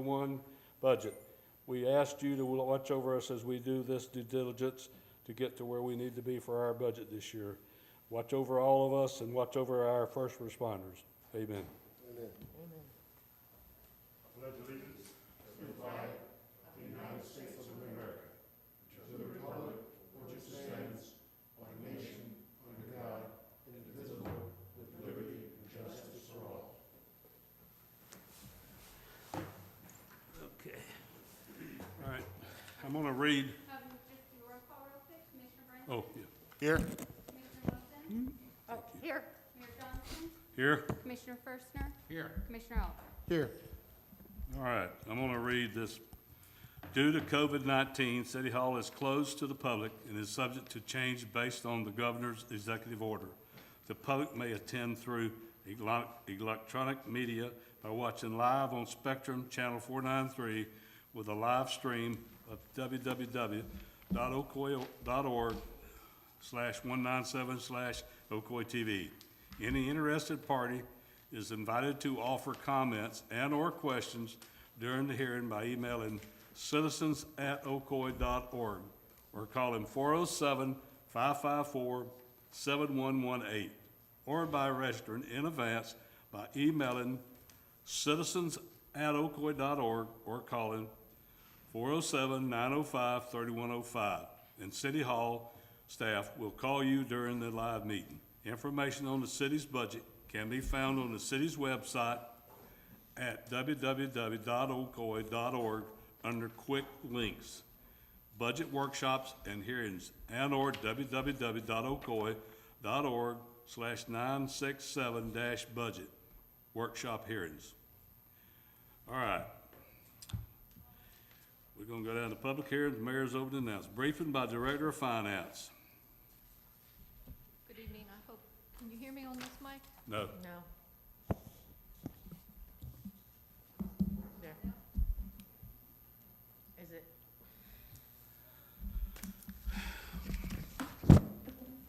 2021 budget. We asked you to watch over us as we do this due diligence to get to where we need to be for our budget this year. Watch over all of us and watch over our first responders. Amen. Amen. Amen. Pledge allegiance to the flag of the United States of America, to the republic for which it stands, one nation, under God, indivisible, with liberty and justice for all. Okay. All right. I'm going to read. Just do roll call real quick. Commissioner Brand? Oh, yeah. Here. Commissioner Wilson? Oh, here. Mayor Johnson? Here. Commissioner Firstner? Here. Commissioner Oliver? Here. All right, I'm going to read this. Due to COVID-19, City Hall is closed to the public and is subject to change based on the governor's executive order. The public may attend through electronic media by watching live on Spectrum Channel 493 with a live stream of www.ocoee.org/197/Ocoee TV. Any interested party is invited to offer comments and/or questions during the hearing by emailing citizens@ocoee.org or calling 407-554-7118, or by registering in advance by emailing citizens@ocoee.org or calling 407-905-3105. And City Hall staff will call you during the live meeting. Information on the city's budget can be found on the city's website at www.ocoee.org under quick links, budget workshops and hearings, and/or www.ocoee.org/967-budget workshop hearings. All right. We're going to go down to public hearings. Mayor's opening announcement. Briefing by Director of Finance. Good evening. I hope, can you hear me on this mic? No. No. There. Is it?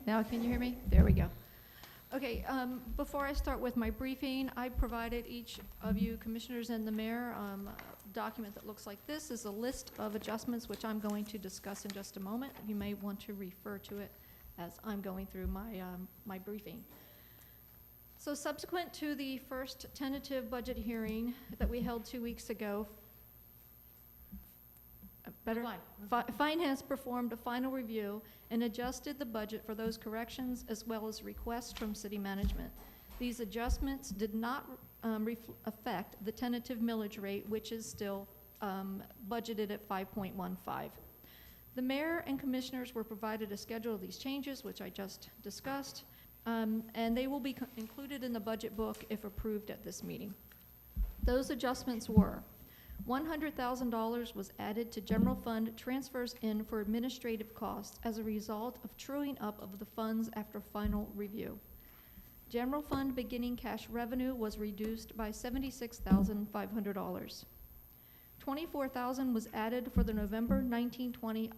Now can you hear me? There we go. Okay, before I start with my briefing, I provided each of you commissioners and the mayor a document that looks like this. Is a list of adjustments which I'm going to discuss in just a moment. You may want to refer to it as I'm going through my briefing. So subsequent to the first tentative budget hearing that we held 2 weeks ago, Finance performed a final review and adjusted the budget for those corrections as well as requests from city management. These adjustments did not affect the tentative millage rate, which is still budgeted at 5.15. The mayor and commissioners were provided a schedule of these changes, which I just discussed, and they will be included in the budget book if approved at this meeting. Those adjustments were: $100,000 was added to general fund transfers in for administrative costs as a result of truing up of the funds after final review. General fund beginning cash revenue was reduced by $76,500. $24,000 was added for the November 1920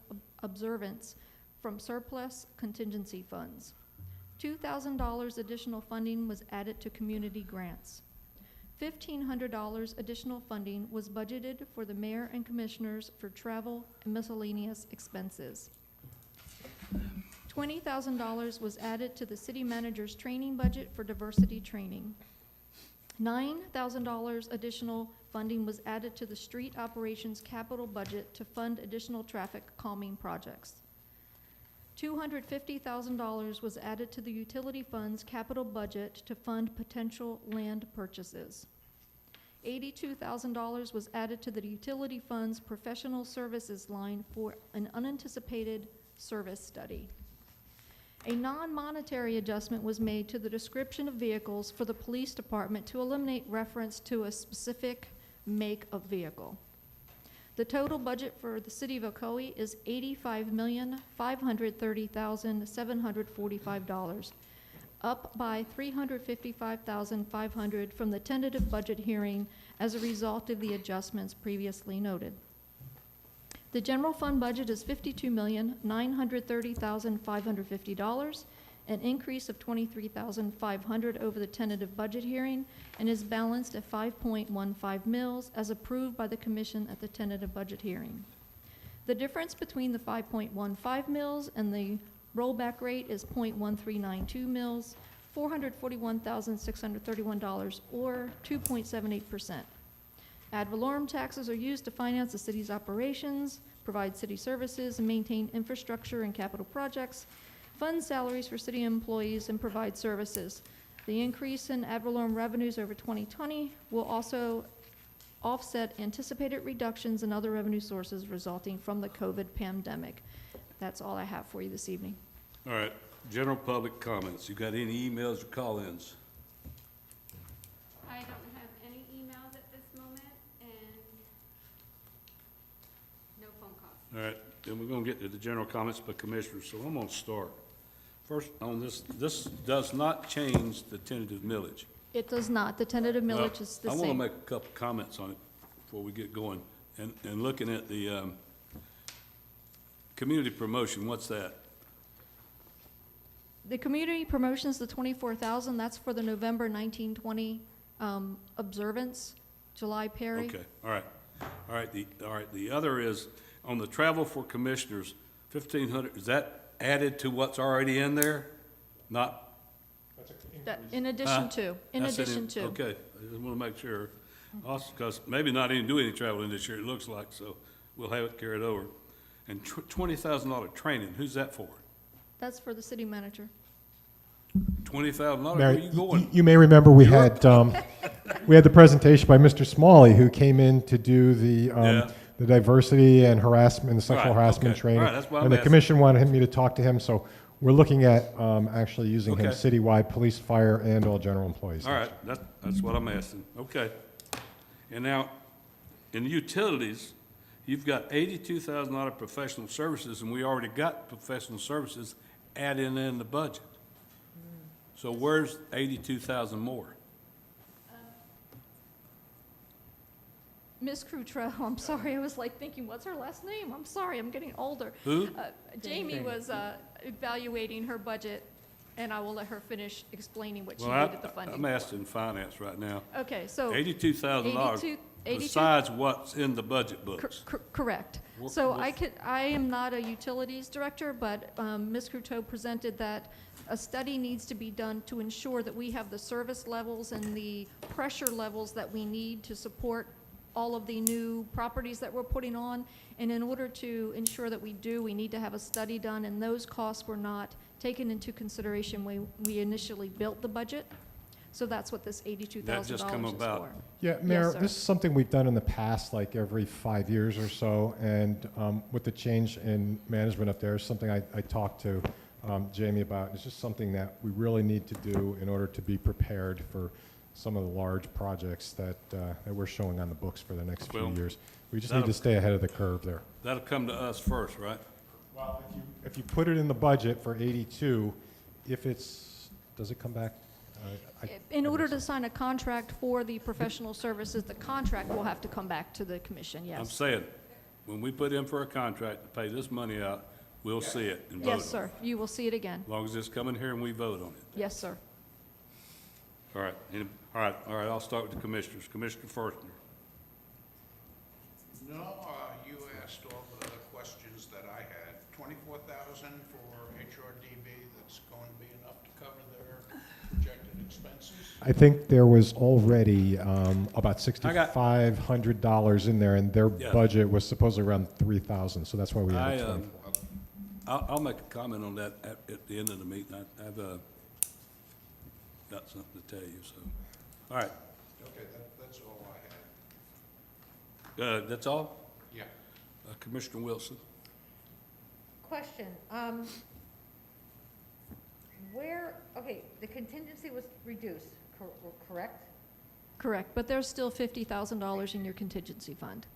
observance from surplus contingency funds. $2,000 additional funding was added to community grants. $1,500 additional funding was budgeted for the mayor and commissioners for travel and miscellaneous expenses. $20,000 was added to the city manager's training budget for diversity training. $9,000 additional funding was added to the street operations capital budget to fund additional traffic calming projects. $250,000 was added to the utility fund's capital budget to fund potential land purchases. $82,000 was added to the utility fund's professional services line for an unanticipated service study. A non-monetary adjustment was made to the description of vehicles for the police department to eliminate reference to a specific make of vehicle. The total budget for the city of Ocoee is $85,530,745, up by $355,500 from the tentative budget hearing as a result of the adjustments previously noted. The general fund budget is $52,930,550, an increase of $23,500 over the tentative budget hearing, and is balanced at 5.15 mils as approved by the commission at the tentative budget hearing. The difference between the 5.15 mils and the rollback rate is .1392 mils, $441,631, or 2.78%. Ad valorem taxes are used to finance the city's operations, provide city services, and maintain infrastructure and capital projects, fund salaries for city employees, and provide services. The increase in ad valorem revenues over 2020 will also offset anticipated reductions in other revenue sources resulting from the COVID pandemic. That's all I have for you this evening. All right, general public comments. You got any emails or call-ins? I don't have any emails at this moment and no phone calls. All right, then we're gonna get to the general comments by commissioners, so I'm gonna start. First, on this does not change the tentative millage. It does not. The tentative millage is the I wanna same. make a couple comments on it before we get going. And looking at the, community promotion, what's that? The community promotions, the 24,000, that's for the November 1920 observance, July Perry. Okay, all right. The other is, on the travel for commissioners, 1,500, is that added to what's already in there? Not? That, in addition to, That's it. Okay, I just want to make sure. Also, because maybe not even do any traveling this year, it looks like, so we'll have it carried over. And $20,000 training, who's that for? That's for the city manager. $20,000, where Mary, are you going? you may remember we had the presentation by Mr. Smalley, who came in to do Yeah. the diversity and harassment, the sexual Right, harassment okay. training. All right, that's what I'm And the asking. commission wanted me to talk to him, so we're looking at actually using him Okay. citywide, police, fire, and all general employees. All right, that's what I'm asking, okay. And now, in the utilities, you've got $82,000 professional services, and we already got professional services added in the budget. So where's 82,000 more? Miss Crutrell, I'm sorry, I was like thinking, what's her last name? I'm sorry, I'm getting older. Who? Jamie was evaluating her budget, and I will let her finish explaining what she Well, needed the funding I'm for. asking finance right now. Okay, so. $82,000 besides what's in the budget books. Correct. Wha- So wha- I am not a utilities director, but Ms. Cruteau presented that a study needs to be done to ensure that we have the service levels and the pressure levels that we need to support all of the new properties that we're putting on. And in order to ensure that we do, we need to have a study done, and those costs were not taken into consideration when we initially built the budget. So that's what this $82,000 is That just come about. for. Yeah, Mayor, sir. this is something we've done in the past, like every 5 years or so, and with the change in management up there, is something I talked to Jamie about. It's just something that we really need to do in order to be prepared for some of the large projects that we're showing on the books for the next few Well, years. We just need to stay ahead of the curve there. That'll come to us first, right? Well, if you put it in the budget for 82, if it's, does it come back? In order to sign a contract for the professional services, the contract will have to come back to the commission, I'm yes. saying, when we put in for a contract to pay this money out, we'll see it and vote on it. Yes, sir. You will see it again. As long as it's coming here and we vote on it. Yes, sir. All right, all right, I'll start with the commissioners. Commissioner Forstner. No, you asked all the questions that I had. 24,000 for HRDB, that's going to be enough to cover their projected expenses? I think there was already about $6,500 in there, and their Yeah. budget was supposedly around 3,000, so that's why we added 24. I'll make a comment on that at the end of the meeting. I've got something to tell you, so. All right, Okay, that's all I had. that's all? Yeah. Commissioner Wilson? Question, okay, the contingency was reduced, correct? Correct, but there's still $50,000 in your contingency fund.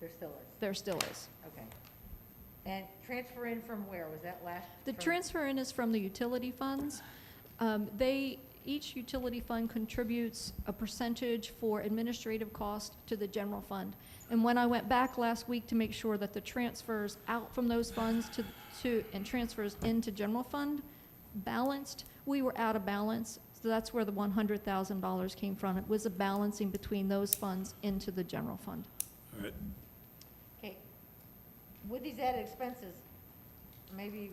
There still is, There still is. okay. And transfer in from where, was that last? The from- transfer in is from the utility funds. Each utility fund contributes a percentage for administrative cost to the general fund. And when I went back last week to make sure that the transfers out from those funds and transfers into general fund balanced. We were out of balance, so that's where the $100,000 came from. It was a balancing between those funds into the general fund. All right. Okay. With these added expenses, maybe,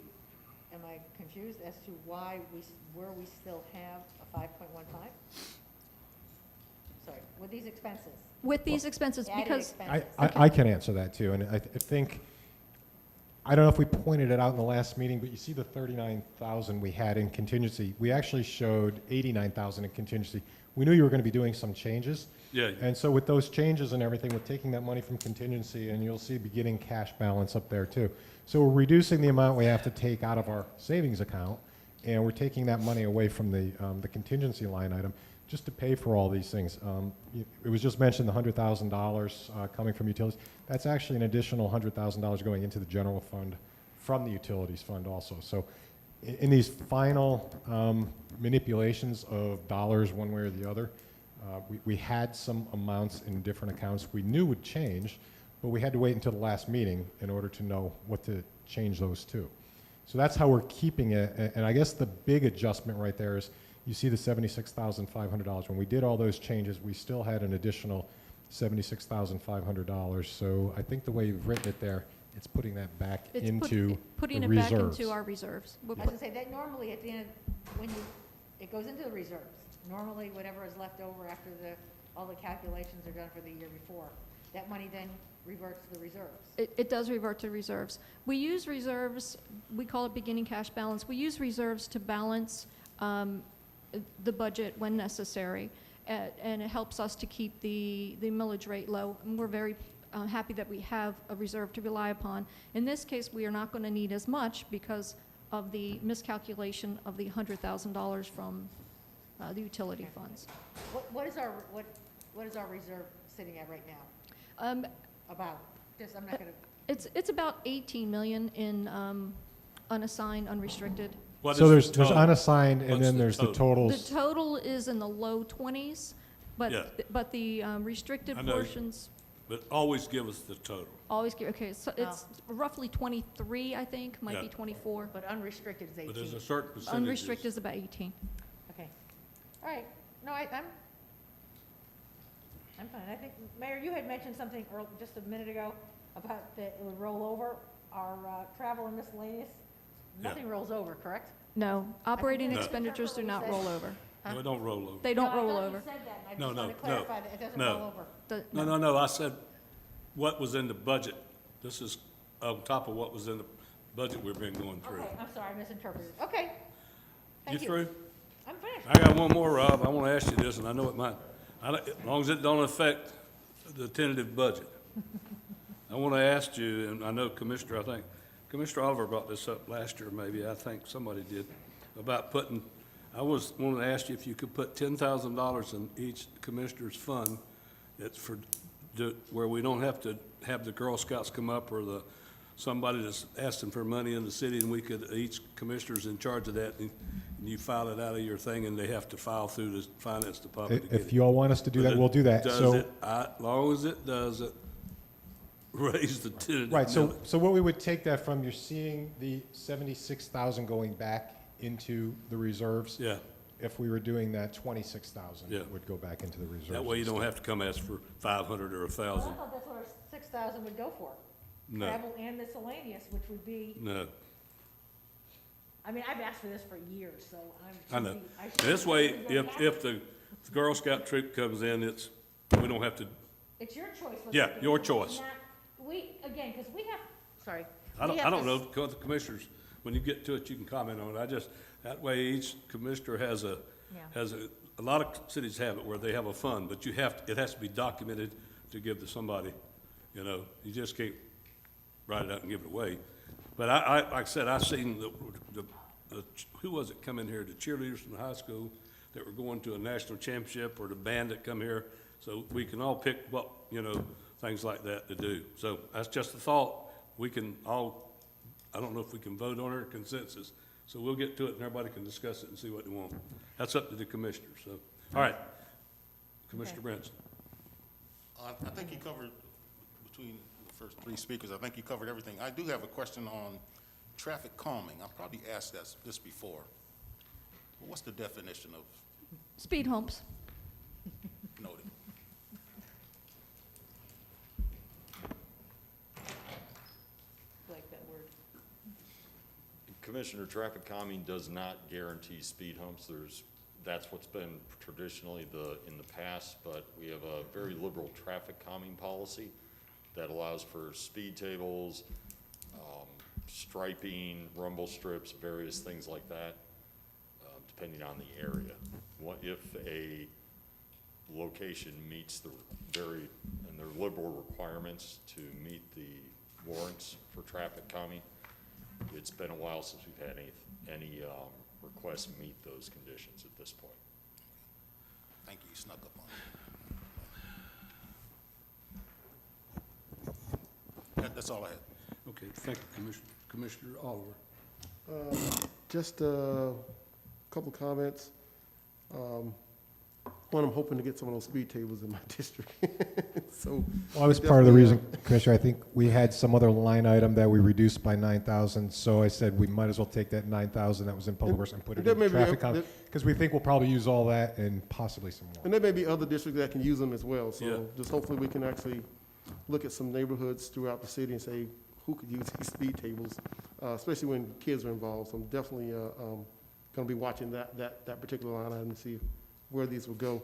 am I confused as to why where we still have a 5.15? Sorry, with these expenses, With these expenses, added because, expenses. I can answer that too, and I think, I don't know if we pointed it out in the last meeting, but you see the 39,000 we had in contingency. We actually showed 89,000 in contingency. We knew you were going to be doing some changes. Yeah, And so with those changes and everything, with taking that money from contingency, and you'll see beginning cash balance up there too. So we're reducing the amount we have to take out of our savings account, and we're taking that money away from the contingency line item just to pay for all these things. It was just mentioned the $100,000 coming from utilities. That's actually an additional $100,000 going into the general fund from the utilities fund also. So in these final manipulations of dollars one way or the other, we had some amounts in different accounts we knew would change, but we had to wait until the last meeting in order to know what to change those to. So that's how we're keeping it. And I guess the big adjustment right there is you see the $76,500. When we did all those changes, we still had an additional $76,500. So I think the way you've written it there, it's putting that back it's into putting the it back reserves. into our reserves. We'll I was put- gonna say, that normally at the end, when it goes into the reserves. Normally, whatever is left over after all the calculations are done for the year before, that money then reverts to the reserves. It does revert to reserves. We use reserves, we call it beginning cash balance. We use reserves to balance the budget when necessary, and it helps us to keep the millage rate low. And we're very happy that we have a reserve to rely upon. In this case, we are not going to need as much because of the miscalculation of the $100,000 from the utility funds. What is our reserve sitting at right now? About, just, I'm not gonna, It's about 18 million in unassigned, unrestricted. What So is there's the total? unassigned, and What's then the there's the total? The totals. total is in the low 20s, Yeah. but the restricted I know. portions But always give us the total. always give, okay, so it's roughly 23, I think, might be Yeah. 24. but unrestricted is But there's 18. a certain percentage. Unrestricted is about 18. Okay, all right, no, I'm fine. I think, Mayor, you had mentioned something just a minute ago about that it would roll over our travel and miscellaneous. Yeah. Nothing rolls over, correct? No, operating No. expenditures do not roll over. No, it don't roll over. They don't No, roll I over. thought you said that, and I No, just no, want to no, clarify that it doesn't no. roll over. No, I said what was in the budget. This is on top of what was in the budget we've been going through. Okay, I'm sorry, I misinterpreted. Okay, You thank you. through? I'm finished. I got one more, Rob. I want to ask you this, and I know it might, as long as it don't affect the tentative budget. I want to ask you, and I know Commissioner Oliver brought this up last year, maybe, I think somebody did, about wanting to ask you if you could put $10,000 in each commissioner's fund. It's where we don't have to have the Girl Scouts come up or somebody that's asking for money in the city, and each commissioner's in charge of that, and you file it out of your thing, and they have to file through the finance department to get If it. you all want us to do that, we'll do that. Does So, it, as long as it doesn't raise the tentative right, millage. so what we would take that from, you're seeing the 76,000 going back into the reserves. Yeah, If we were doing that, 26,000 Yeah. would go back into the reserves. that way you don't instead. have to come ask for 500 or Well, I 1,000. thought that's what our 6,000 would go for. No, Travel and miscellaneous, which would be, no. I mean, I've asked for this for years, so I know. This way, if the Girl Scout troop comes in, we don't have to, It's your choice. what Yeah, to do. your choice. Again, because we have, sorry. I we don't, have I don't to know, because the commissioners, when you get to it, you can comment on it. That way each commissioner has a lot of cities have it where they have a fund, but it has to be documented to give to somebody, you just can't write it out and give it away. But like I said, I've seen who was it come in here, the cheerleaders from the high school that were going to a national championship, or the band that come here, so we can all pick what, things like that to do. So that's just a thought. We can all, I don't know if we can vote on it or consensus, so we'll get to it and everybody can discuss it and see what they want. That's up to the commissioners, so. All right, Commissioner Brinson. I think you covered, between the first three speakers, I think you covered everything. I do have a question on traffic calming. I probably asked this before. What's the definition of Speed humps. noted? Like that word. Commissioner, traffic calming does not guarantee speed humps. That's what's been traditionally in the past, but we have a very liberal traffic calming policy that allows for speed tables, striping, rumble strips, various things like that, depending on the area. If a location meets and their liberal requirements to meet the warrants for traffic calming, it's been a while since we've had any requests meet those conditions at this point. Thank you, snuck up on me. That's all I had. Okay, thank you, Commissioner Oliver. Just a couple comments. One, I'm hoping to get some of those speed tables in my district. So Well, that was part of the reason, Commissioner, I think we had some other line item that we reduced by 9,000, so I said we might as well take that 9,000 that was in public works and put it there in may be traffic a- calming, because we think we'll probably use all that and possibly some more. And there may be other districts that can use them as well, Yeah. so just hopefully we can actually look at some neighborhoods throughout the city and say, who could use these speed tables, especially when kids are involved. So I'm definitely gonna be watching that particular line item to see where these will go.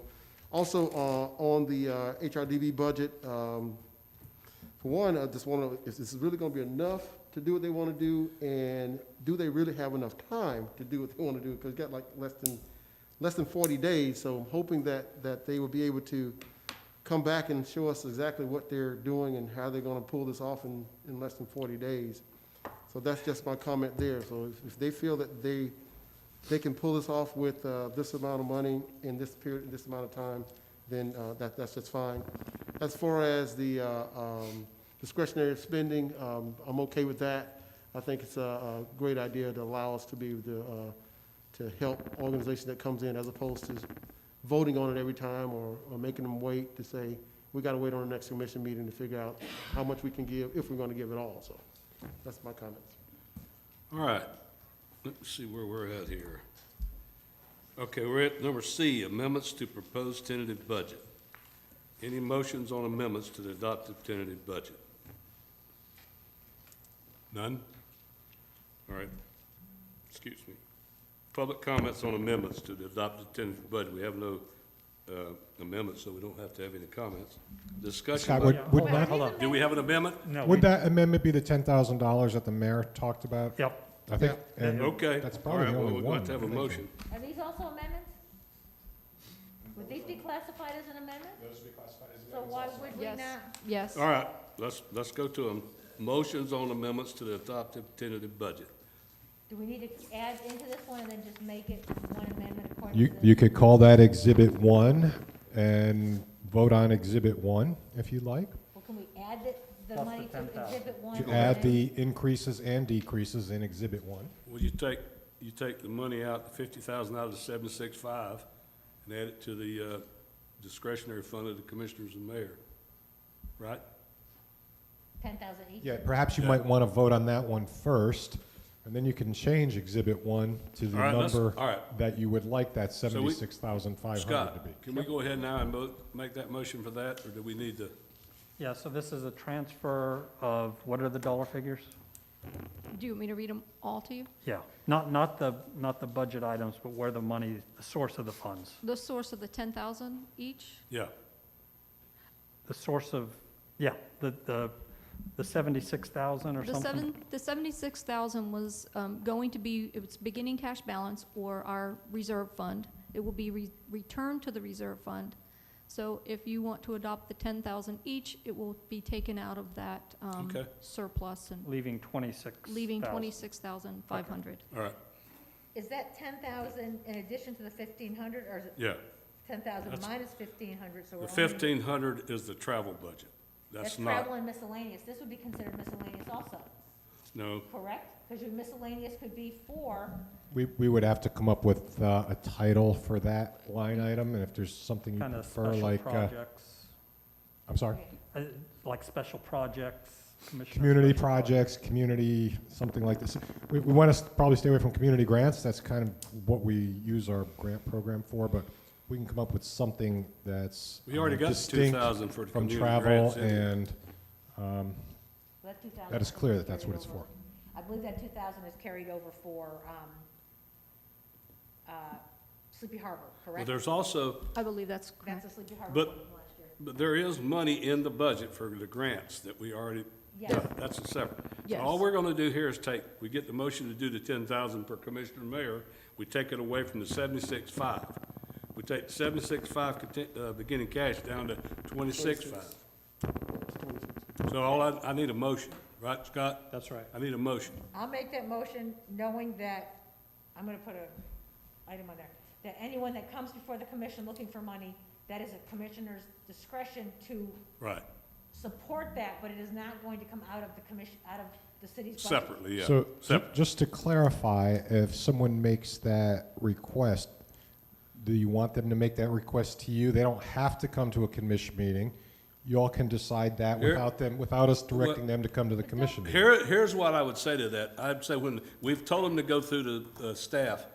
Also, on the HRDB budget, for one, I just wanna, is this really gonna be enough to do what they wanna do? And do they really have enough time to do what they wanna do? Because it's got like less than 40 days, so I'm hoping that they will be able to come back and show us exactly what they're doing and how they're gonna pull this off in less than 40 days. So that's just my comment there. So if they feel that they can pull this off with this amount of money in this period, this amount of time, then that's just fine. As far as the discretionary spending, I'm okay with that. I think it's a great idea to allow us to be able to help organization that comes in, as opposed to voting on it every time or making them wait to say, we gotta wait on the next commission meeting to figure out how much we can give, if we're gonna give it all. So that's my comments. All right, let's see where we're at here. Okay, we're at number C, amendments to proposed tentative budget. Any motions on amendments to the adopted tentative budget? None? All right, excuse me. Public comments on amendments to the adopted tentative budget. We have no amendments, so we don't have to have any comments. Discussion. Scott, about- would Well, that, these Do we have an amendments- amendment? No, would that amendment be the $10,000 that the mayor talked about? Yep. I think, and Okay. that's All probably right, the well, only we'll one. have to have a I think. motion. Are these also amendments? Would these be classified as an amendment? Those would be classified as amendments. So why would we Yes. not? Yes. All right, let's go to them. Motions on amendments to the adopted tentative budget. Do we need to add into this one and then just make it one amendment according to the? You could call that Exhibit 1 and vote on Exhibit 1 if you'd like. Well, can we add the Plus the money to 10,000. exhibit one? To and add then- the increases and decreases in Exhibit 1. Well, you take the money out, the 50,000 out of the 765, and add it to the discretionary fund of the commissioners and mayor, right? 10,000 each? Yeah, perhaps you Yeah. might want to vote on that one first, and then you can change Exhibit 1 to the All right, number all right. that you would like that So we- 76,500 to Scott, be. can we go ahead now and make that motion for that, or do we need to? yeah, so this is a transfer of, what are the dollar figures? Do you want me to read them all to you? Yeah, not the budget items, but where the money, the source of the funds. The source of the 10,000 each? Yeah, The source of, yeah, the 76,000 or The something? the 76,000 was going to be, it's beginning cash balance or our reserve fund. It will be returned to the reserve fund. So if you want to adopt the 10,000 each, it will be taken out of that Okay. surplus and Leaving 26,000. leaving 26,500. all right, Is that 10,000 in addition to the 1,500, or is it yeah. 10,000 That's- minus 1,500, so we're The only? 1,500 is the travel budget. That's not, travel and miscellaneous. This would be considered miscellaneous also, no, correct? Because your miscellaneous could be for, We would have to come up with a title for that line item, and if there's something you Kind of prefer, special like, projects, I'm sorry? like special projects. Commissioner community special projects, community, something like this. We want to probably stay away from community grants. That's kind of what we use our grant program for, but we can come up with something that's We already got distinct 2,000 for the from community travel grants anyway. and, That 2,000 that is clear that that's what it's carried over. for. I believe that 2,000 is carried over for, Sleepy Harbor, Well, correct? there's also, I believe that's That's correct. the Sleepy Harbor But- one from last year. but there is money in the budget for the grants that we already Yes. done. That's a separate. So Yes. all we're gonna do here is we get the motion to do the 10,000 per commissioner and mayor, we take it away from the 76.5. We take 76.5 beginning cash down to 26.5. So I need a motion, right, Scott? That's right. I need a motion. I'll make that motion knowing that, I'm gonna put a item on there, that anyone that comes before the commission looking for money, that is a commissioner's discretion to Right, support that, but it is not going to come out of the commission, out of the city's budget. separately, yeah. So, Separate. just to clarify, if someone makes that request, do you want them to make that request to you? They don't have to come to a commission meeting. You all can decide that Here- without us directing them to come to the commission meeting. Here's what I would say to that. I'd say when, we've told them to go through the staff,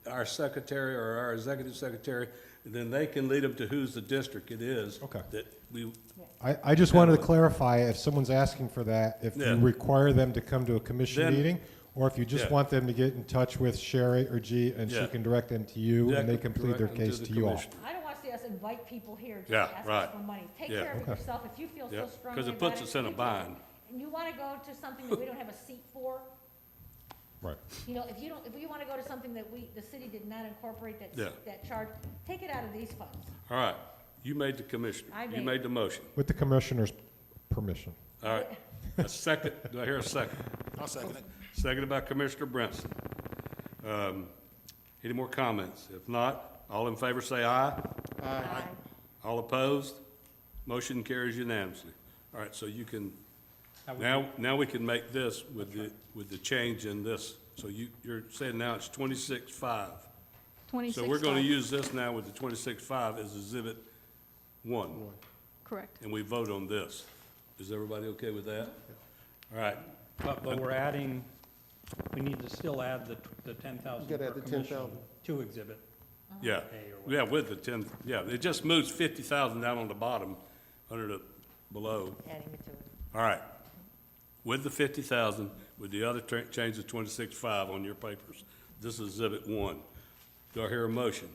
our secretary or our executive secretary, and then they can lead them to who's the district it is. Okay. That we, I just wanted to clarify, if someone's asking for that, if Yeah. you require them to come to a commission Then- meeting, or if you just Yeah. want them to get in touch with Sherry or G, and she Yeah. can direct them to you, Yeah, and they can plead their direct them to case the to you all. commissioner. I don't want to see us invite people here to Yeah, ask right. us for money. Take Yeah. care of it Okay. yourself. If you feel Yeah, so strongly 'cause it about puts us in a you take it. bind. And you want to go to something that we don't have a seat for, Right. you know, if you want to go to something that the city did not incorporate Yeah. that charge, take it out of these funds. all right, you made the commissioner. I You made made the motion. With the commissioner's permission. All right. A second, do I hear a second? I'll second it. Seconded by Commissioner Brinson. Any more comments? If not, all in favor say aye. Aye. All opposed? Motion carries unanimously. All right, so you can, That would now we can make this with the change in this. So you're saying now it's 26.5. 26. So we're gonna use this now with the 26.5 as Exhibit 1, Correct. and we vote on this. Is everybody okay with that? All right, But we're adding, we need to still add the 10,000 You gotta per add the commission 10,000. to exhibit. yeah, A or whatever. yeah, with the 10, yeah, it just moves 50,000 down on the bottom, under the, below. Adding it to it. All right, with the 50,000, with the other change of 26.5 on your papers. This is Exhibit 1. Do I hear a motion?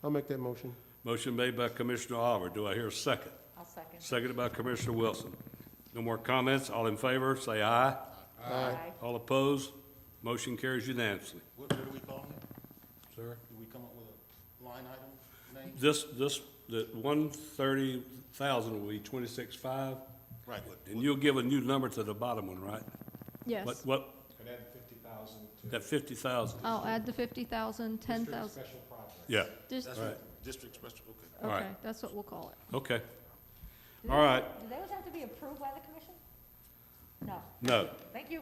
I'll make that motion. Motion made by Commissioner Oliver. Do I hear a second? I'll second. Seconded by Commissioner Wilson. No more comments? All in favor, say aye. Aye. All opposed? Motion carries unanimously. What do we call it? Sir? Do we come up with a line item name? The 130,000 will be 26.5, Right, and you'll give a new number to the bottom one, right? Yes. What, And add 50,000 to that 50,000? I'll add the 50,000, 10,000. special project. Yeah, Just, that's Right. right, district special, okay. all right. okay, that's what we'll call it. Okay, Do all right, Do those have to be approved by the commission? No. no, Thank you.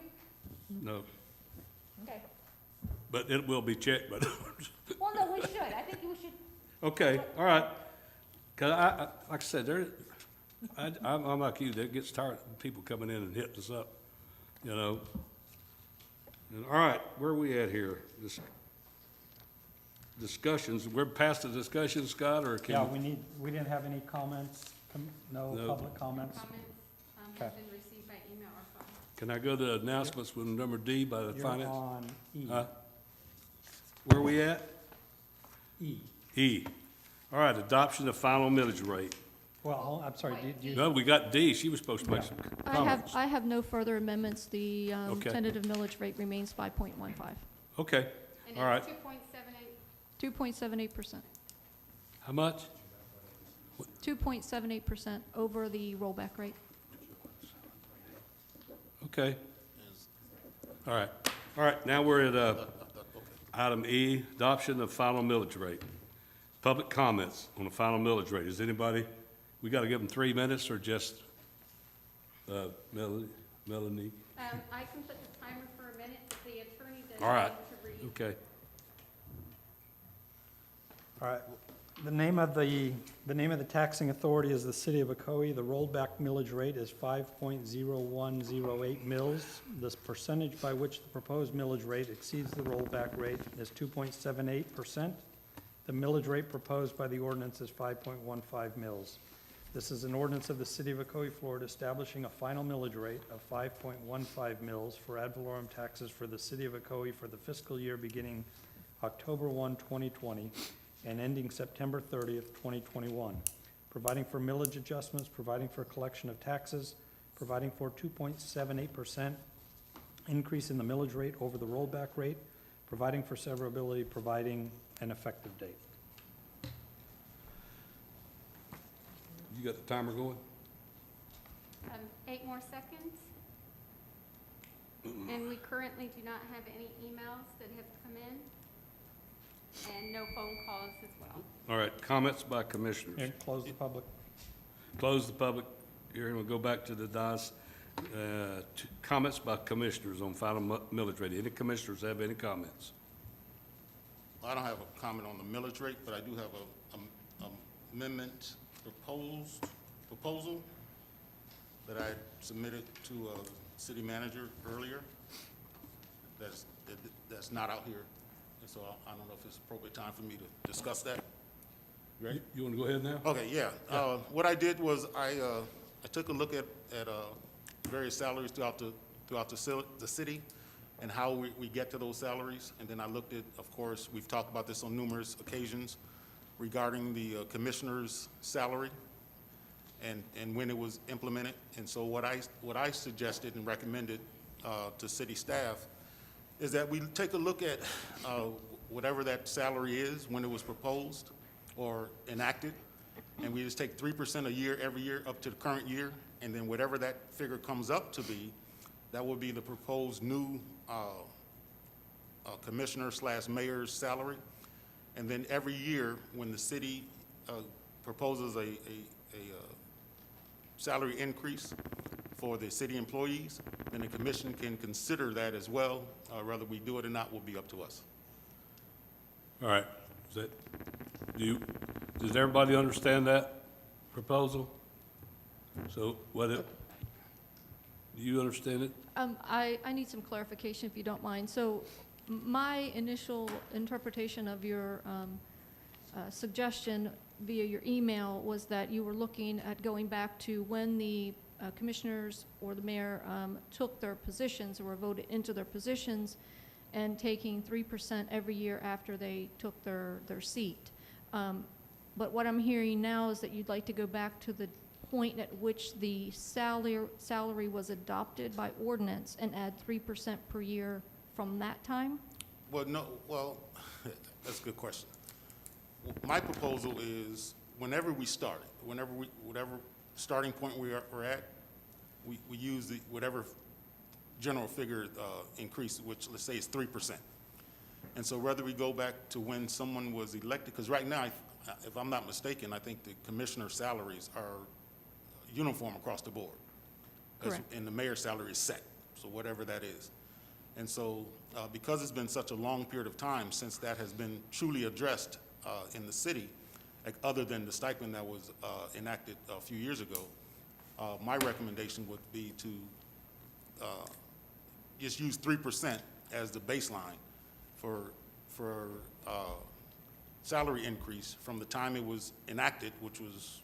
no, Okay. but it will be checked, but, Well, no, we should. I think we should. okay, all right. Because like I said, I'm like you, that gets tired of people coming in and hitting us up, you know? And, all right, where are we at here? Discussions, we're past the discussion, Scott, or Yeah, can? we didn't have any comments, no No. public comments. Comments Okay. have been received by email or phone. Can I go to announcements with number D by the You're finance? on E. Huh? Where are we at? E. E. All right, adoption of final millage rate. Well, I'm sorry, did you, No, we got D, she was supposed to make some comments. I have no further amendments. The Okay. tentative millage rate remains 5.15, Okay, And all right. it's 2.78. 2.78%. How much? 2.78% over the rollback rate. Okay. All right, all right, now we're at, Okay. item E, adoption of final millage rate. Public comments on the final millage rate. Is anybody, we gotta give them 3 minutes or just, Melanie? I can put the timer for a minute, if the attorney does All right. need to read. Okay, all right, The name of the taxing authority is the City of Ocoee. The rollback millage rate is 5.0108 mils. This percentage by which the proposed millage rate exceeds the rollback rate is 2.78%. The millage rate proposed by the ordinance is 5.15 mils. This is an ordinance of the City of Ocoee, Florida, establishing a final millage rate of 5.15 mils for ad valorem taxes for the City of Ocoee for the fiscal year beginning October 1, 2020, and ending September 30th, 2021, providing for millage adjustments, providing for collection of taxes, providing for 2.78% increase in the millage rate over the rollback rate, providing for severability, providing an effective date. You got the timer going? 8 more seconds. And we currently do not have any emails that have come in, and no phone calls as well. All right, comments by commissioners. And close the public. Close the public hearing. We'll go back to the dais. Comments by commissioners on final millage rate. Any commissioners have any comments? I don't have a comment on the millage rate, but I do have a amendment proposal that I submitted to city manager earlier. That's not out here, and so I don't know if it's appropriate time for me to discuss that. Right? You want to go ahead now? Okay, yeah. What I did was I took a look at various salaries throughout the city and how we get to those salaries, and then I looked at, of course, we've talked about this on numerous occasions regarding the commissioner's salary and when it was implemented. And so what I suggested and recommended to city staff is that we take a look at whatever that salary is when it was proposed or enacted, and we just take 3% a year every year up to the current year, and then whatever that figure comes up to be, that will be the proposed new commissioner/mayor's salary. And then every year, when the city proposes a salary increase for the city employees, then the commission can consider that as well. Whether we do it or not will be up to us. All right. Does everybody understand that proposal? So do you understand it? I need some clarification if you don't mind. So my initial interpretation of your suggestion via your email was that you were looking at going back to when the commissioners or the mayor took their positions or were voted into their positions and taking 3% every year after they took their seat. But what I'm hearing now is that you'd like to go back to the point at which the salary was adopted by ordinance and add 3% per year from that time? Well, no, that's a good question. My proposal is whenever we start, whatever starting point we're at, we use whatever general figure increase, which let's say is 3%. And so whether we go back to when someone was elected, because right now, if I'm not mistaken, I think the commissioner salaries are uniform across the board. Correct. And the mayor's salary is set, so whatever that is. And so because it's been such a long period of time since that has been truly addressed in the city, like other than the stipend that was enacted a few years ago, my recommendation would be to just use 3% as the baseline for salary increase from the time it was enacted, which was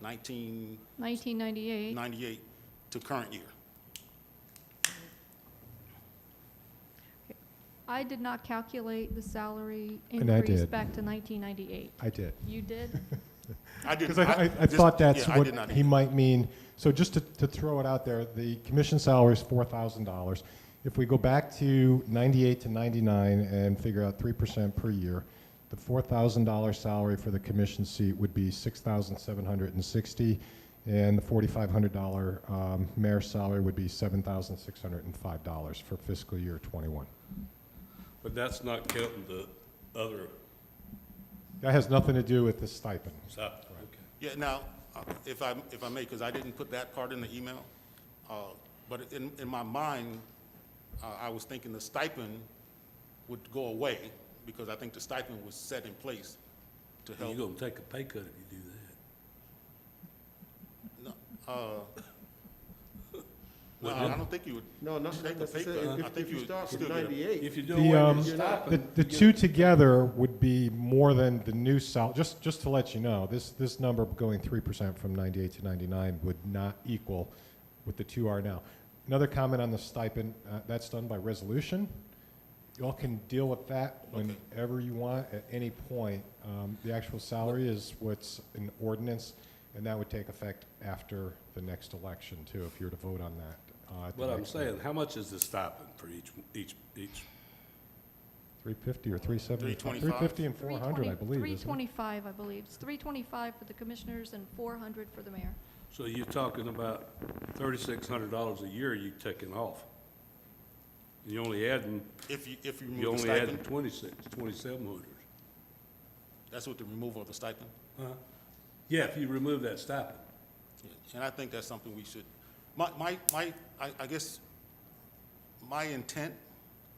1998. 1998 to current year. I did not calculate the salary And I increase did. back to 1998. I did. You did? I didn't. Because I just- thought that's yeah, I did not what he either. might mean. So just to throw it out there, the commission salary is $4,000. If we go back to 98 to 99 and figure out 3% per year, the $4,000 salary for the commission seat would be $6,760, and the $4,500 mayor's salary would be $7,605 for fiscal year '21. But that's not counting the other That has nothing to do with the stipend. side. Okay. Yeah, now, if I may, because I didn't put that part in the email, but in my mind, I was thinking the stipend would go away, because I think the stipend was set in place to You're help. gonna take a pay cut if you do that. No, I don't think you would No, not take the pay necessarily. cut. I think If you start still from get a- 98, If you do The, away um, with the stipend. The two together would be more than the new just to let you know, this number going 3% from 98 to 99 would not equal what the two are now. Another comment on the stipend, that's done by resolution. You all can deal with that Okay. whenever you want, at any point. The actual salary is what's an ordinance, and that would take effect after the next election, too, if you were to vote on that. At the But I'm next saying, meeting. how much is the stipend for each? 350 or 375? 325? 350 and 400, I believe, isn't it? 325, I believe. It's 325 for the commissioners and 400 for the mayor. So you're talking about $3,600 a year you taking off. You only adding, If you you remove the only adding stipend, 2,700. that's what the removal of the stipend. Yeah, if you remove that stipend. Yeah, and I think that's something we should, I guess, my intent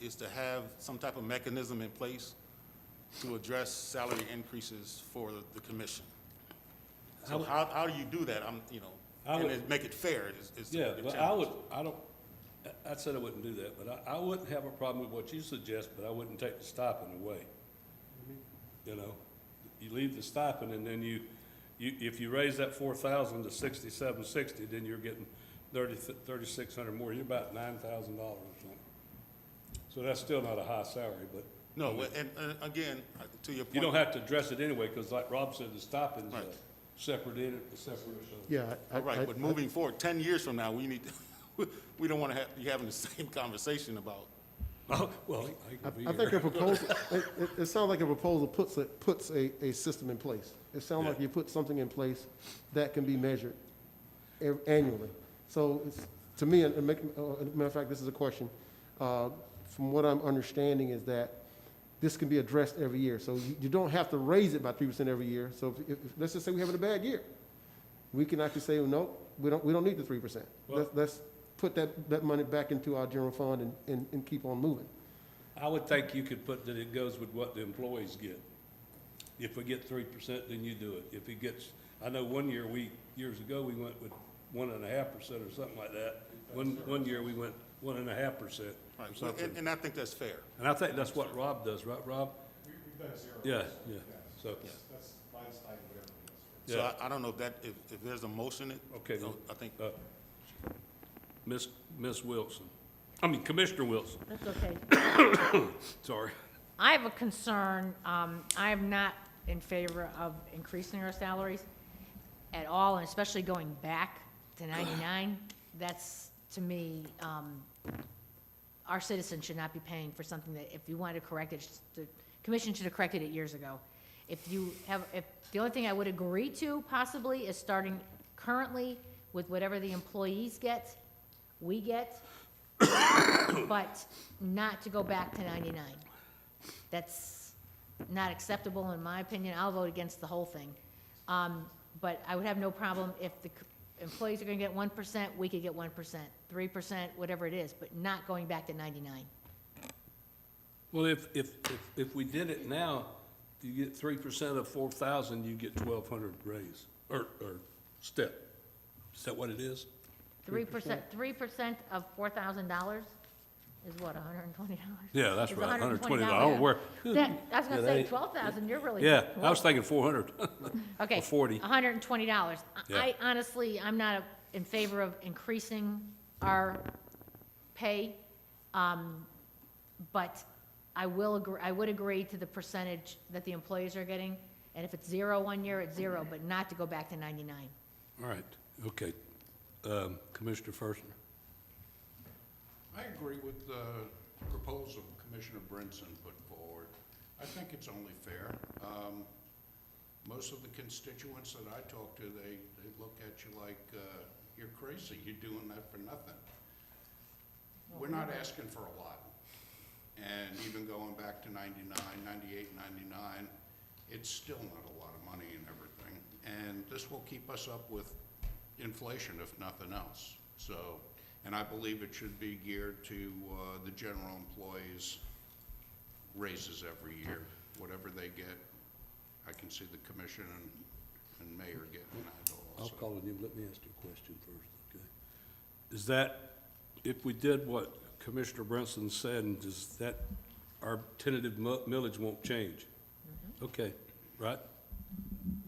is to have some type of mechanism in place to address salary increases for the commission. So how do you do that? I And would- then make it fair is the Yeah, the but challenge. I said I wouldn't do that, but I wouldn't have a problem with what you suggest, but I wouldn't take the stipend away. You know, you leave the stipend and then if you raise that 4,000 to 6,760, then you're getting 3,600 more. You're about $9,000 or something. So that's still not a high salary, but. No, and again, to your point. You don't have to address it anyway, because like Rob said, the stipend's Right. separate. yeah. All right, but moving forward, 10 years from now, we need, we don't want to be having the same conversation about. Oh, well, I could be I think here. a proposal, it sounds like a proposal puts a system in place. It sounds like Yeah. you put something in place that can be measured annually. So it's, to me, and matter of fact, this is a question. From what I'm understanding is that this can be addressed every year. So you don't have to raise it by 3% every year. So if let's just say we're having a bad year, we can actually say, no, we don't need the 3%. Well- Let's put that money back into our general fund and keep on moving. I would think you could put that it goes with what the employees get. If we get 3%, then you do it. If he gets, I know one year years ago, we went with 1.5% or something like that. One year we went 1.5% or Right, something. and I think that's fair. And I think that's what Rob does, right, Rob? We've done zero. Yeah, so, That's my stipend, whatever it is. So yeah, I don't know if there's a motion, okay. I think, Miss Wilson, Commissioner Wilson, That's okay. sorry. I have a concern, I am not in favor of increasing our salaries at all, and especially going back to 99. That's, to me, our citizens should not be paying for something that, if you wanted to correct it, the commission should have corrected it years ago. If the only thing I would agree to possibly is starting currently with whatever the employees get, we get, but not to go back to 99. That's not acceptable in my opinion. I'll vote against the whole thing. But I would have no problem if the employees are gonna get 1%, we could get 1%, 3%, whatever it is, but not going back to 99. Well, if we did it now, you get 3% of 4,000, you get 1,200 raise, or step. Is that what it is? 3% of $4,000 is what, $120? Yeah, that's It's right, $120. $120, Where, That, I was gonna Yeah, say they- 12,000, you're really. yeah, I was thinking 400. Okay. or 40. $120. Yeah. I honestly, I'm not in favor of increasing our pay, but I would agree to the percentage that the employees are getting, and if it's 0 one year, it's 0, but not to go back to 99. All right, okay. Commissioner Ferstner? I agree with the proposal Commissioner Brinson put forward. I think it's only fair. Most of the constituents that I talk to, they look at you like, you're crazy, you're doing that for nothing. We're not asking for a lot. And even going back to 99, 98, 99, it's still not a lot of money and everything. And this will keep us up with inflation, if nothing else. So, and I believe it should be geared to the general employees' raises every year, whatever they get. I can see the commission and mayor getting that I'll also. call on you, let me ask you a question first, okay? Is that, if we did what Commissioner Brinson said, does that, our tentative millage won't change? Okay, right?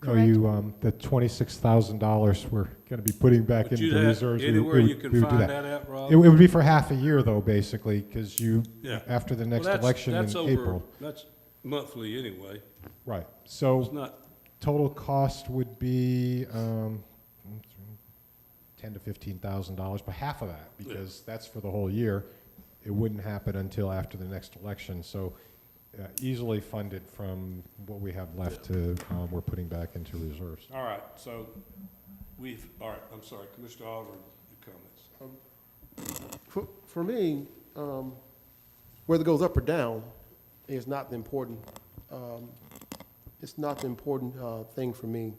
No, you, the $26,000 we're going to be putting back But into you have, reserves. we- anywhere we you would- can we would do find that. that at, Rob? It would be for half a year, though, basically, because you, Yeah. after the Well, next that's- election in that's over- April. That's monthly anyway. Right. It's So not, total cost would be $10,000 to $15,000, but half of that, because that's for the whole year. It wouldn't happen until after the next election. So easily funded from what we have left to, we're putting back into reserves. all right, so all right, I'm sorry, Commissioner Oliver, your comments. For me, whether it goes up or down is not the important, it's not the important thing for me.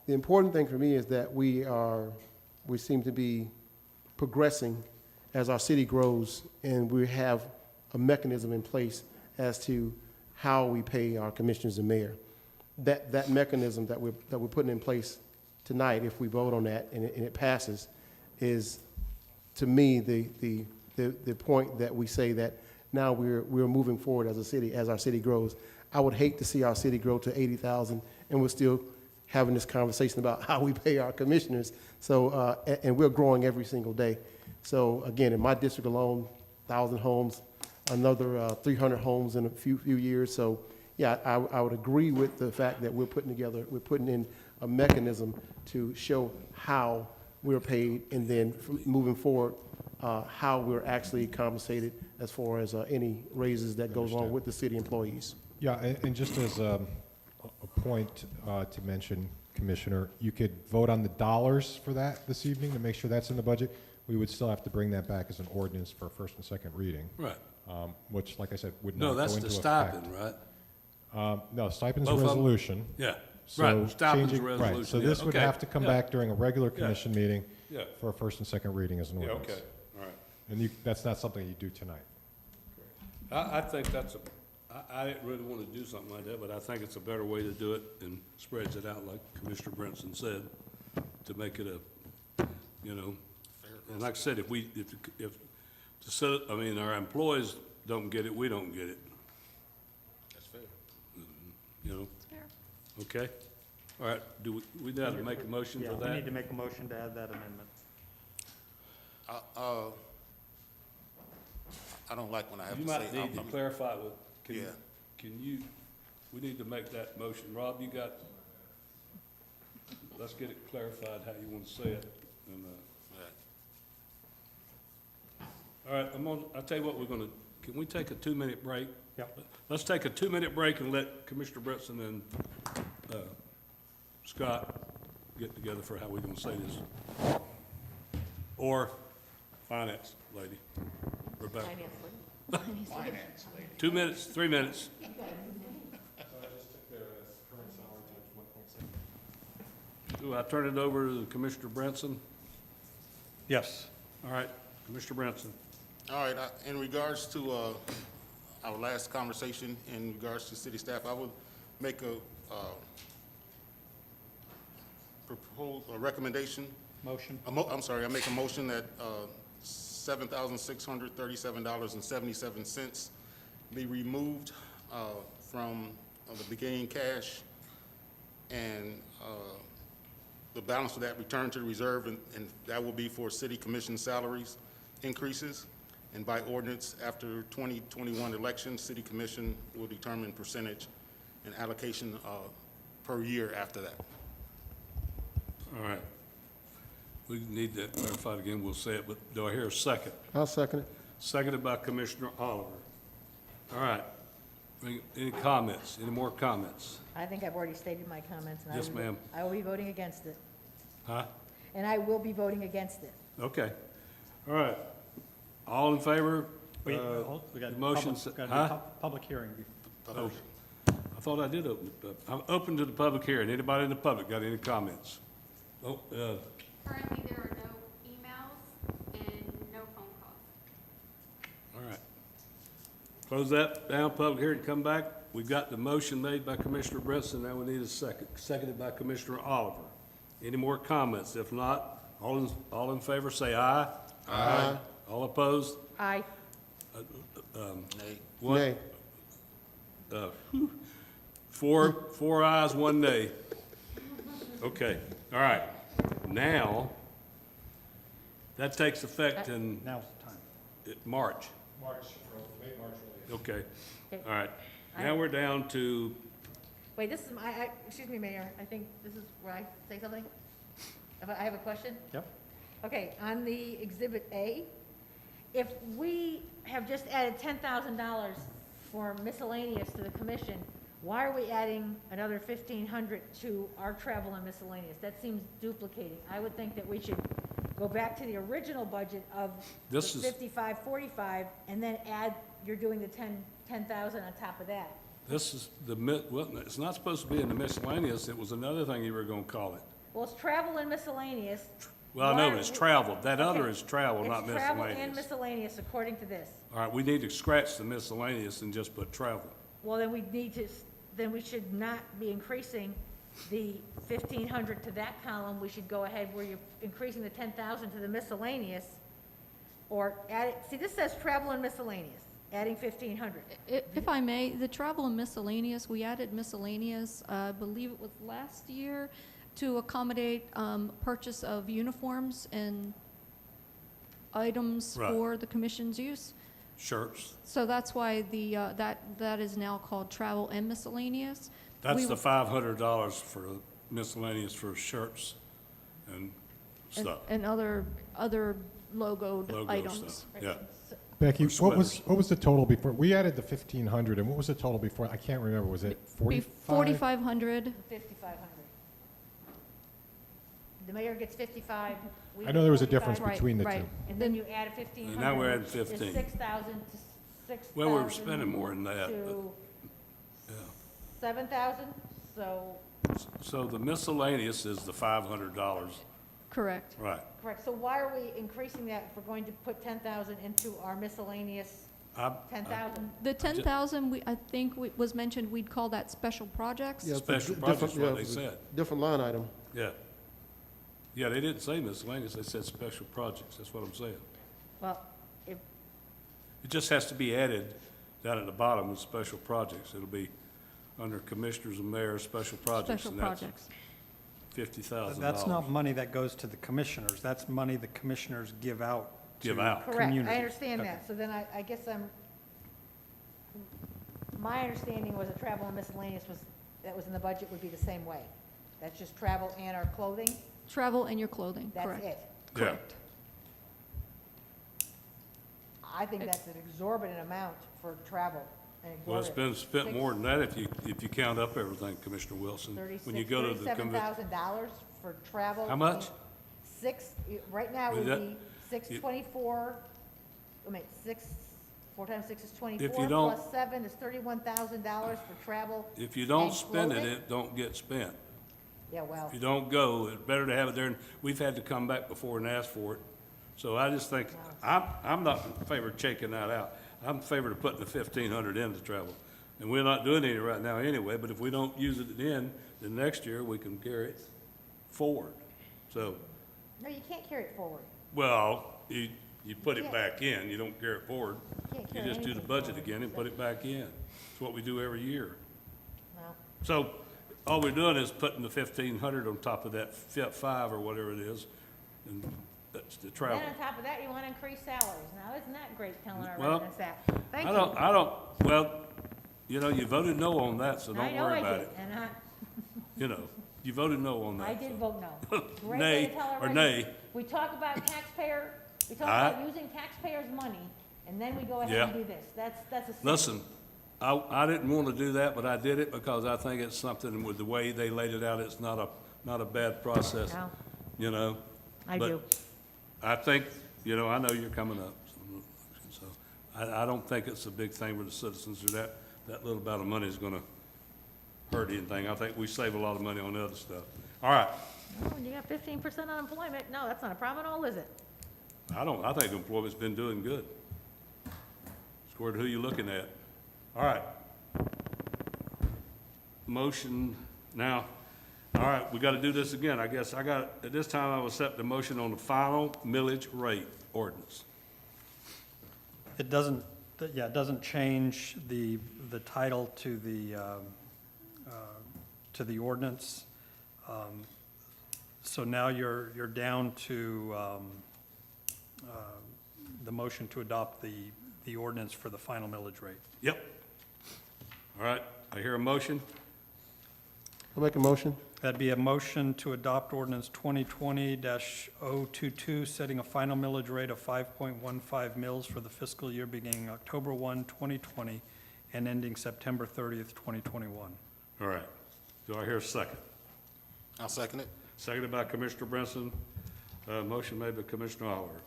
The important thing for me is that we seem to be progressing as our city grows, and we have a mechanism in place as to how we pay our commissioners and mayor. That mechanism that we're putting in place tonight, if we vote on that and it passes, is, to me, the point that we say that now we're moving forward as a city, as our city grows. I would hate to see our city grow to 80,000, and we're still having this conversation about how we pay our commissioners. So, and we're growing every single day. So again, in my district alone, 1,000 homes, another 300 homes in a few years. So yeah, I would agree with the fact that we're putting in a mechanism to show how we're paid, and then moving forward, how we're actually compensated as far as any raises that goes on with the city employees. Yeah, and just as a point to mention, Commissioner, you could vote on the dollars for that this evening to make sure that's in the budget. We would still have to bring that back as an ordinance for first and second reading, Right. which, like I said, would not No, go that's into the effect. stipend, right? No, stipend's a Both of 'em? resolution. Yeah, So right, stipend's a changing- right, resolution. so yeah, this would okay, have to come yeah, back during a regular commission meeting Yeah, for a first and second reading as an yeah, ordinance. okay, all right. And that's not something you do tonight. I think that's I didn't really want to do something like that, but I think it's a better way to do it and spreads it out, like Commissioner Brinson said, to make it and like I said, our employees don't get it, we don't get it, That's fair. Okay? All right, do we need to make a motion Yeah, for we need that? to make a motion to add that amendment. I don't like when I have You to say. might need to clarify with, Yeah. we need to make that motion. Rob, let's get it clarified how you want to say it. And, all right, I'll tell you what can we take a 2-minute break? Yep. Let's take a 2-minute break and let Commissioner Brinson and, Scott get together for how we're gonna say this. Or finance lady, Rebecca. Finance lady. 2 minutes, 3 minutes. Do I turn it over to Commissioner Brinson? Yes. All right, Commissioner Brinson. All right, in regards to our last conversation, in regards to city staff, I would make a recommendation. Motion. I'm sorry, I make a motion that $7,637.77 be removed from the beginning cash, and the balance of that returned to the reserve, and that will be for city commission salaries increases. And by ordinance, after 2021 election, city commission will determine percentage and allocation per year after that. All right. We need that clarified again, we'll say it, but do I hear a second? I'll second it. Seconded by Commissioner Oliver. All right. Any comments, any more comments? I think I've already stated my comments, and Yes, ma'am. I will be voting against it. Huh? And I will be voting against it. Okay. All right. All in favor? We The got motion's- public, public hearing. Oh, I thought I did open it up. I'm open to the public hearing. Anybody in the public got any comments? Oh, Currently, there are no emails and no phone calls. all right. Close that down, public hearing, come back. we've got the motion made by Commissioner Brinson, now we need a second, seconded by Commissioner Oliver. Any more comments? If not, all in favor, say aye. Aye. All opposed? Aye. Nay. One- Nay. Four ayes, one nay. Okay, all right. Now, that takes effect in Now's the time. March. March, late March, early Okay, Okay. all right. Now we're down to, Wait, this is, excuse me, Mayor, I think this is where I say something? If I have a question? Yep. Okay, on the Exhibit A, if we have just added $10,000 for miscellaneous to the commission, why are we adding another 1,500 to our travel and miscellaneous? That seems duplicating. I would think that we should go back to the original budget of the This is- 5545, and then add, you're doing the 10,000 on top of that. this is well, it's not supposed to be in the miscellaneous, it was another thing you were gonna call it. Well, it's travel and miscellaneous. Well, I know, Why- but it's travel. That other Okay, is travel, not It's travel and miscellaneous. miscellaneous, according to this. All right, we need to scratch the miscellaneous and just put travel. Well, then we need to, then we should not be increasing the 1,500 to that column. We should go ahead where you're increasing the 10,000 to the miscellaneous, or add it, see, this says travel and miscellaneous, adding 1,500. If I may, the travel and miscellaneous, we added miscellaneous, I believe it was last year, to accommodate purchase of uniforms and items Right. for the commission's use. Shirts, So that's why that is now called travel and miscellaneous. that's We- the $500 for miscellaneous for shirts and and- stuff, And other logoed logo items. stuff, yeah. Becky, Or what was sweaters. the total before? We added the 1,500, and what was the total before? I can't remember, was it 45? 4,500. 5,500. The mayor gets 55. we I get know there was a 45, difference Right, between the right. two. And then you add a 1,500. And now we're adding 15. It's 6,000 to 6,000. Well, we were spending more than that, but, To yeah. 7,000, so, So the miscellaneous is the $500, Correct. right. correct. So why are we increasing that if we're going to put 10,000 into our miscellaneous I- 10,000? The 10,000, I think was mentioned, we'd call that special projects. Yeah, it's a Special di- projects, different- what yeah, they it's a said. Different line item. Yeah. Yeah, they didn't say miscellaneous, they said special projects, that's what I'm saying. Well, if, It just has to be added down at the bottom with special projects. It'll be under commissioners and mayors, special projects, Special and that's projects. $50,000. That's not money that goes to the commissioners. That's money the commissioners give out to Give out. correct, I community. understand Okay. that. So then I guess my understanding was that travel and miscellaneous that was in the budget would be the same way. That's just travel and our clothing, Travel and your clothing, that's correct. it. Yeah. Correct. I think that's an exorbitant amount for travel. Well, it's been spent more than that if you count up everything, Commissioner Wilson. When you go to the $37,000 for travel. How much? Right now Well, would that- be 624, four times six is 24, If you don't- plus 7 is $31,000 for travel. If you don't and spend it, clothing. it don't get spent. Yeah, well, If you don't go, it's better to have it there, and we've had to come back before and ask for it. So I just think, I'm not in favor of checking that out. I'm in favor of putting the 1,500 into travel. And we're not doing any right now anyway, but if we don't use it then next year, we can carry it forward. So, no, you can't carry it forward. well, you put it Yeah. back in, you don't carry it forward. Can't You carry just do the anything budget forward. again and put it back in. It's what we do every year. No. So, all we're doing is putting the 1,500 on top of that 5 or whatever it is, and that's the travel. Then on top of that, you want to increase salaries. Now, isn't that great telling our Well, residents that? Thank I you. well, you voted no on that, so I don't know worry I about did, it. and You voted no on that. I did so. vote no. Great Nay, way to tell our or residents. nay. We talk about we talk Aye. about using taxpayers' money, and then we go ahead Yeah. and do this. That's a sin. Listen, I didn't want to do that, but I did it because I think it's something with the way they laid it out, it's not a bad process, No, you know? I But do. I think, I know you're coming up, so I don't think it's a big thing for the citizens, or that little amount of money is gonna hurt anything. I think we save a lot of money on other stuff. All right, Oh, when you got 15% unemployment, no, that's not a problem at all, is it? I think employment's been doing good. According to who you're looking at. All right. motion now. All right, we gotta do this again. I guess at this time, I will accept the motion on the final millage rate ordinance. It doesn't, yeah, it doesn't change the title to the ordinance. So now you're down to the motion to adopt the ordinance for the final millage rate. Yep. All right, I hear a motion. I'll make a motion. That'd be a motion to adopt ordinance 2020-022, setting a final millage rate of 5.15 mils for the fiscal year beginning October 1, 2020, and ending September 30th, 2021. All right. Do I hear a second? I'll second it. Seconded by Commissioner Brinson. Motion made by Commissioner Oliver.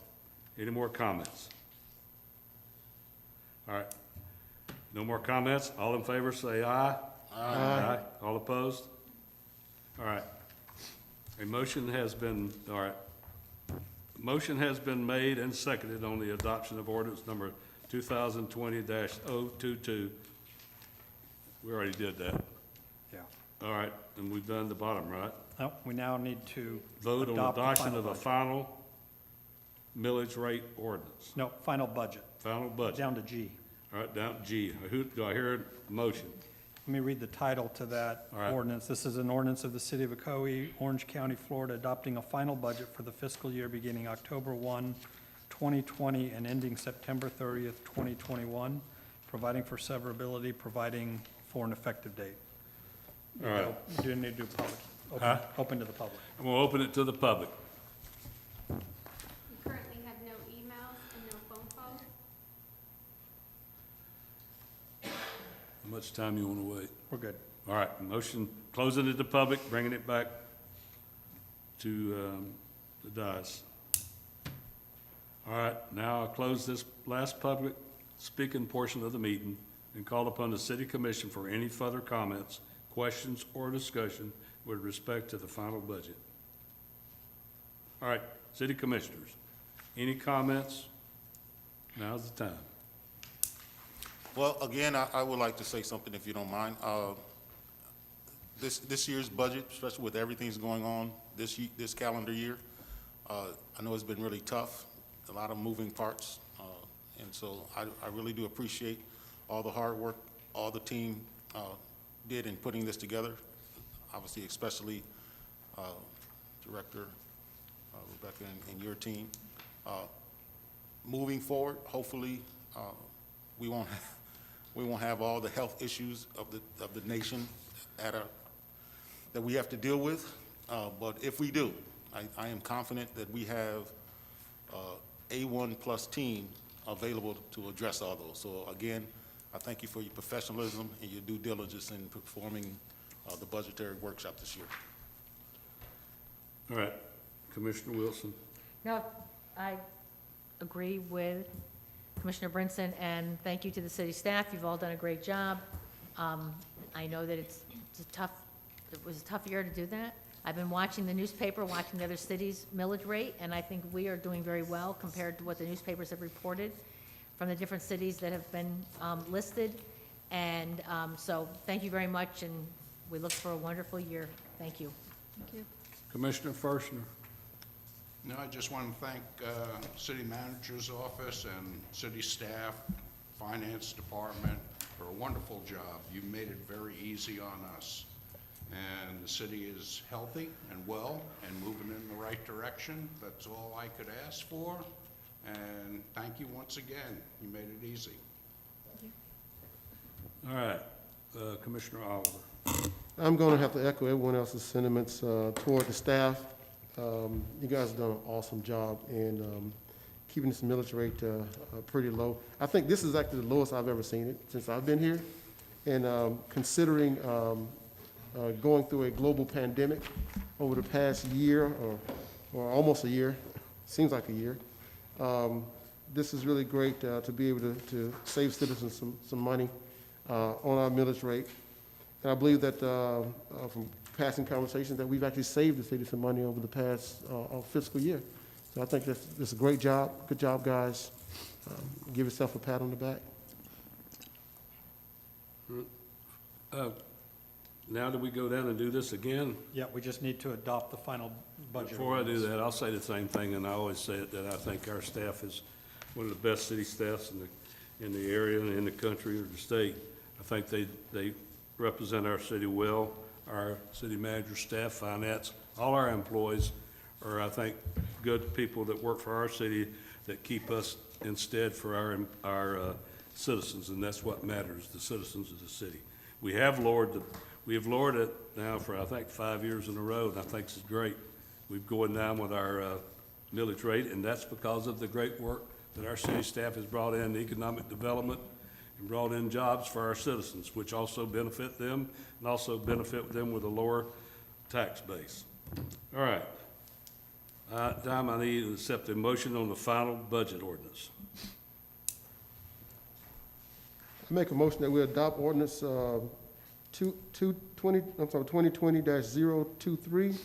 Any more comments? All right. No more comments? All in favor, say aye. Aye. All opposed? All right. A motion has been, all right. Motion has been made and seconded on the adoption of ordinance number 2020-022. We already did that. Yeah. All right, and we've done the bottom, right? No, we now need to Vote on adopt the adoption final of a budget. final millage rate ordinance. No, final budget, Final budget. down to G. All right, down to G. Do I hear a motion? Let me read the title to that All right. ordinance. This is an ordinance of the City of Ocoee, Orange County, Florida, adopting a final budget for the fiscal year beginning October 1, 2020, and ending September 30th, 2021, providing for severability, providing for an effective date. All right. You do need to do public, Huh? open to the public. I'm going to open it to the public. You currently have no emails and no phone calls. How much time you want to wait? We're good. All right, motion, closing it to public, bringing it back to the dais. All right, now I'll close this last public speaking portion of the meeting and call upon the city commission for any further comments, questions, or discussion with respect to the final budget. All right, city commissioners, any comments? Now's the time. Well, again, I would like to say something, if you don't mind. This year's budget, especially with everything's going on this calendar year, I know it's been really tough, a lot of moving parts, and so I really do appreciate all the hard work all the team did in putting this together, obviously especially Director Rebecca and your team. Moving forward, hopefully, we won't have all the health issues of the nation that we have to deal with. But if we do, I am confident that we have A1 plus team available to address all those. So again, I thank you for your professionalism and your due diligence in performing the budgetary workshop this year. All right, Commissioner Wilson. No, I agree with Commissioner Brinson, and thank you to the city staff. You've all done a great job. I know that it was a tough year to do that. I've been watching the newspaper, watching the other cities' millage rate, and I think we are doing very well compared to what the newspapers have reported from the different cities that have been listed. And so thank you very much, and we look for a wonderful year. Thank you. Thank you. Commissioner Fershner. No, I just want to thank City Manager's Office and city staff, Finance Department for a wonderful job. You made it very easy on us. And the city is healthy and well and moving in the right direction. That's all I could ask for. And thank you once again. You made it easy. All right, Commissioner Oliver. I'm going to have to echo everyone else's sentiments toward the staff. You guys have done an awesome job in keeping this millage rate pretty low. I think this is actually the lowest I've ever seen it since I've been here. And considering going through a global pandemic over the past year or almost a year, seems like a year, this is really great to be able to save citizens some money on our millage rate. And I believe that from passing conversations that we've actually saved the city some money over the past fiscal year. So I think that's a great job. Good job, guys. Give yourself a pat on the back. now do we go down and do this again? Yeah, we just need to adopt the final budget. Before I do ordinance. that, I'll say the same thing, and I always say it, that I think our staff is one of the best city staffs in the area and in the country or the state. I think they represent our city well. Our city manager, staff, finance, all our employees are, I think, good people that work for our city that keep us instead for our citizens, and that's what matters, the citizens of the city. We have lowered it now for, I think, 5 years in a row, and I think this is great. We've going down with our millage rate, and that's because of the great work that our city staff has brought in, economic development, and brought in jobs for our citizens, which also benefit them, and also benefit them with a lower tax base. All right. Time I need to accept a motion on the final budget ordinance. I make a motion that we adopt ordinance 2020-023,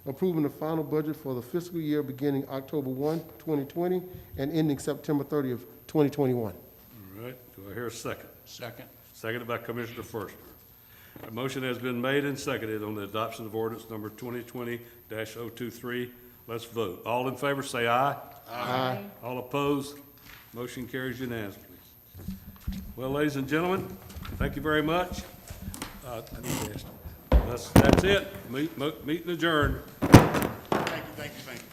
approving the final budget for the fiscal year beginning October 1, 2020, and ending September 30th, 2021. All right, do I hear a second? Second. Seconded by Commissioner Forster. A motion has been made and seconded on the adoption of ordinance number 2020-023. Let's vote. All in favor, say aye. Aye. All opposed? Motion carries unanimously. Well, ladies and gentlemen, thank you very much. I need to ask you. That's it. Meeting adjourned. Thank you, thank you, thank you.